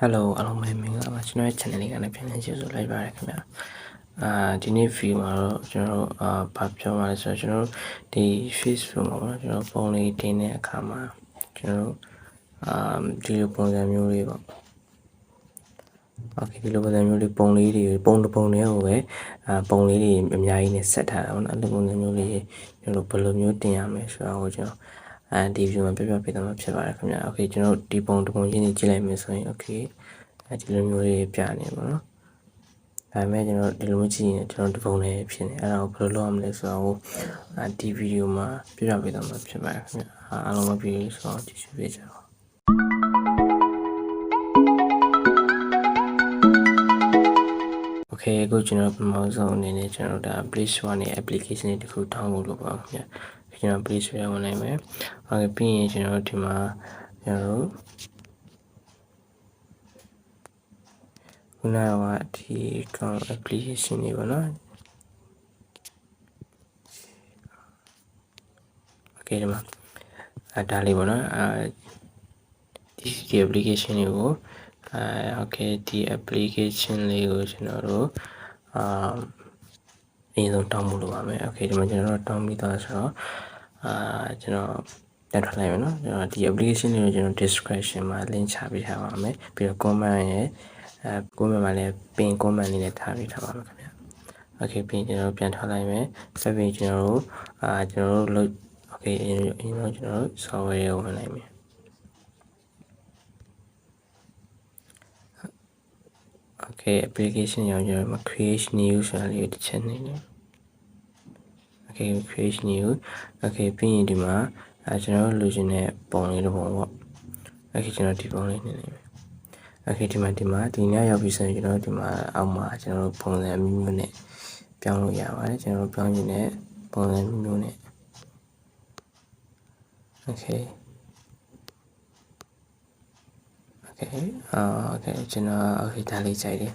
Hello အားလုံးပဲမင်္ဂလာပါကျွန်တော်ရဲ့ channel လေးကနေပြန်လည်ကြိုဆိုလိုက်ပါရခင်ဗျာဒီနေ့ view မှာတော့ကျွန်တော်ဘာပြောမှာလဲဆိုတော့ကျွန်တော်ဒီ Facebook မှာပေါ့ကျွန်တော်ပုံလေးတင်တဲ့အခါမှာကျွန်တော်ဒီလိုပုံစံမျိုးလေးပေါ့ Okay ဒီလိုပုံစံမျိုးလေးပုံလေးတွေပုံတစ်ပုံလေးကိုပဲပုံလေးတွေအများကြီးနဲ့ဆက်ထားတာပေါ့နော်အဲ့လိုပုံစံမျိုးလေးကျွန်တော်ဘယ်လိုမျိုးတင်ရမလဲဆိုတော့ကျွန်တော်ဒီ view မှာပြပြပေးသွားမှာဖြစ်ပါတယ်ခင်ဗျာ Okay ကျွန်တော်ဒီပုံတစ်ပုံချင်းကြီးကြည့်လိုက်မယ်ဆိုရင် Okay ဒီလိုမျိုးလေးပြနေပါတော့ဒါပေမဲ့ကျွန်တော်ဒီလိုမျိုးကြည့်ရင်ကျွန်တော်ဒီပုံလေးဖြစ်နေအဲ့ဒါကိုဘယ်လိုလုပ်ရမလဲဆိုတော့ဒီဗီဒီယိုမှာပြပြပေးသွားမှာဖြစ်ပါတယ်ခင်ဗျာအားလုံးပဲပြီးဆိုတော့ကြည့်ရှုပေးကြပါOkay အခုကျွန်တော်ပထမဆုံးအနေနဲ့ကျွန်တော်ဒါ Play Store နဲ့ application တွေတခု download လုပ်ပါခင်ဗျာကျွန်တော် Play Store ဝင်နိုင်မယ်Okay ပြီးရင်ကျွန်တော်ဒီမှာကျွန်တော်ခုနကဒီ application တွေပေါ့နော် Okay ဒီမှာဒါလေးပေါ့နော်ဒီ application တွေကိုOkay ဒီ application လေးကိုကျွန်တော်တို့အရင်ဆုံးတောင်းဖို့လိုပါမယ် Okay ဒီမှာကျွန်တော်တို့တောင်းပြီးသားဆိုတော့ကျွန်တော်တက်ထွက်လိုက်မယ်နော်ကျွန်တော်ဒီ application လေးကိုကျွန်တော် description မှာ link ချပေးထားပါမယ်ပြီးတော့ comment ရဲ့comment မှာလည်း pin comment လေးနဲ့ထားပေးထားပါမယ်ခင်ဗျာ Okay ပြီးကျွန်တော်ပြန်ထွက်လိုက်မယ်ဆက်ပြီးကျွန်တော်တို့လုပ် Okay အရင်တော့ကျွန်တော်တို့ software ကိုဝင်လိုက်မယ်Okay application ရောကျွန်တော် create new ဆိုတာလေးကိုတစ်ချက်နေတယ် Okay create new Okay ပြီးရင်ဒီမှာကျွန်တော်လိုချင်တဲ့ပုံလေးတစ်ပုံပေါ့ Okay ကျွန်တော်ဒီပုံလေးနေနေမယ် Okay ဒီမှာဒီညရောက်ပြီဆိုရင်ကျွန်တော်ဒီမှာအောက်မှာကျွန်တော်ပုံစံမျိုးမျိုးနဲ့ပြောင်းလို့ရပါတယ်ကျွန်တော်ပြောင်းရင်လည်းပုံစံမျိုးမျိုးနဲ့ Okay Okay ကျွန်တော် Okay ဒါလေးကြိုက်တယ်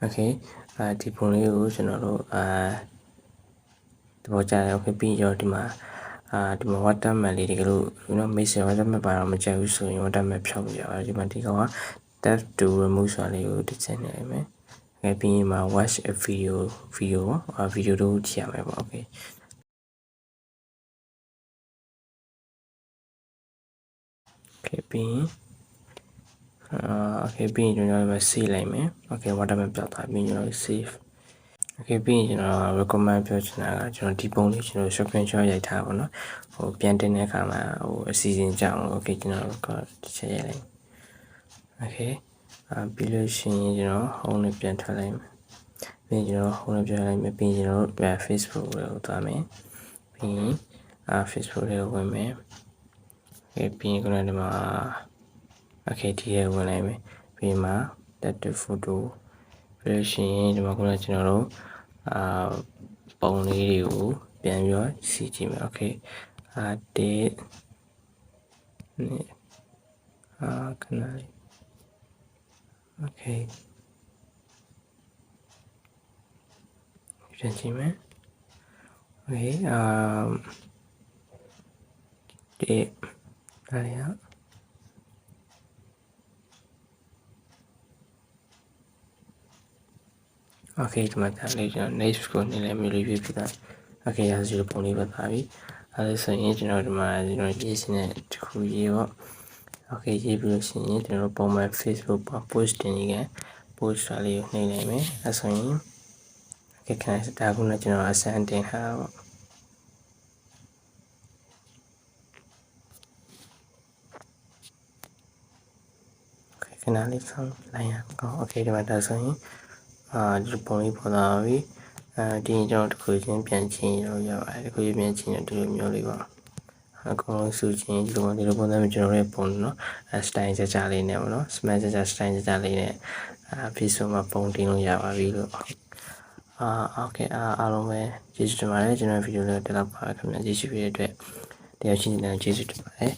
Okay ဒီပုံလေးကိုကျွန်တော်တို့ဒီပေါ်ကြတယ် Okay ပြီးတော့ဒီမှာဒီမှာ watermark လေးတကယ်လို့ message watermark ပါတော့မကြိုက်ဘူးဆိုရင် watermark ဖြောက်လို့ရပါတယ်ဒီမှာဒီကောင်က tap to remove ဆိုတာလေးကိုတစ်ချက်နေလိုက်မယ် Okay ပြီးရင်မှာ watch a video တို့ကြည့်ရမယ်ပေါ့ Okay Okay ပြီးရင်Okay ပြီးရင်ကျွန်တော်လည်း save လိုက်မယ် Okay watermark ပြောက်သွားပြီးကျွန်တော် save Okay ပြီးရင်ကျွန်တော် recommend ပြောချင်တာကကျွန်တော်ဒီပုံလေးကျွန်တော် screenshot ရိုက်ထားပါတော့ဟိုပြန်တင်တဲ့အခါမှာအစီအစဉ်ကြောင့် Okay ကျွန်တော် record တစ်ချက်ရိုက်လိုက် Okay ပြီးလို့ရှိရင်ကျွန်တော် home နဲ့ပြန်ထွက်လိုက်မယ်ပြီးရင်ကျွန်တော် home နဲ့ပြန်လိုက်မယ်ပြီးရင်ကျွန်တော် Facebook ကိုသွားမယ်ပြီးရင်Facebook ကိုဝင်မယ် Okay ပြီးရင်ခုနကဒီမှာ Okay ဒီရဲ့ဝင်လိုက်မယ်ပြီးရင်မှာ tap to photo ပြီးလို့ရှိရင်ဒီမှာခုနကကျွန်တော်တို့ပုံလေးတွေကိုပြန်ပြီးတော့စီကြည့်မယ် Okay တစ်ခဏလေး Okay ပြန်ကြည့်မယ် Okay တစ်ဒါရOkay ဒီမှာဒါလေးကျွန်တော် next ကိုနေလည်းမျိုးလေးပြပြတာ Okay ရာဇီပုံလေးပဲပါပြီအဲဒါဆိုရင်ကျွန်တော်ဒီမှာကျွန်တော်ရေးစင်းတဲ့တစ်ခုရေးပေါ့ Okay ရေးပြီးလို့ရှိရင်ကျွန်တော်ပုံမှန် Facebook မှာ post တင်နေကြ post စာလေးကိုနှိပ်လိုက်မယ်အဲဆိုရင် Okay ခဏဒါကလည်းကျွန်တော်အစမ်းတင်ထားတာပေါ့ Okay ခဏလေးဆောင်းလိုက်ရအောင် Okay ဒီမှာဒါဆိုရင်ဒီပုံလေးပေါ်လာပြီဒီကျွန်တော်တစ်ခုချင်းပြန်ချင်းလို့ရပါတယ်တစ်ခုချင်းပြန်ချင်းဒီလိုမျိုးလေးပါအကောင်လုံးစုချင်းဒီလိုပုံစံမျိုးကျွန်တော်ရဲ့ပုံနော်စတိုင်ကြလေးနဲ့ပေါ့နော် smart စတိုင်ကြလေးနဲ့Facebook မှာပုံတင်လို့ရပါပြီလို့Okay အားလုံးပဲကျေးဇူးတင်ပါတယ်ကျွန်တော်ဗီဒီယိုလေးတက်လောက်ပါခင်ဗျာကျေးဇူးပေးတဲ့အတွက်တရားချင်းတင်ကျေးဇူးတင်ပါတယ်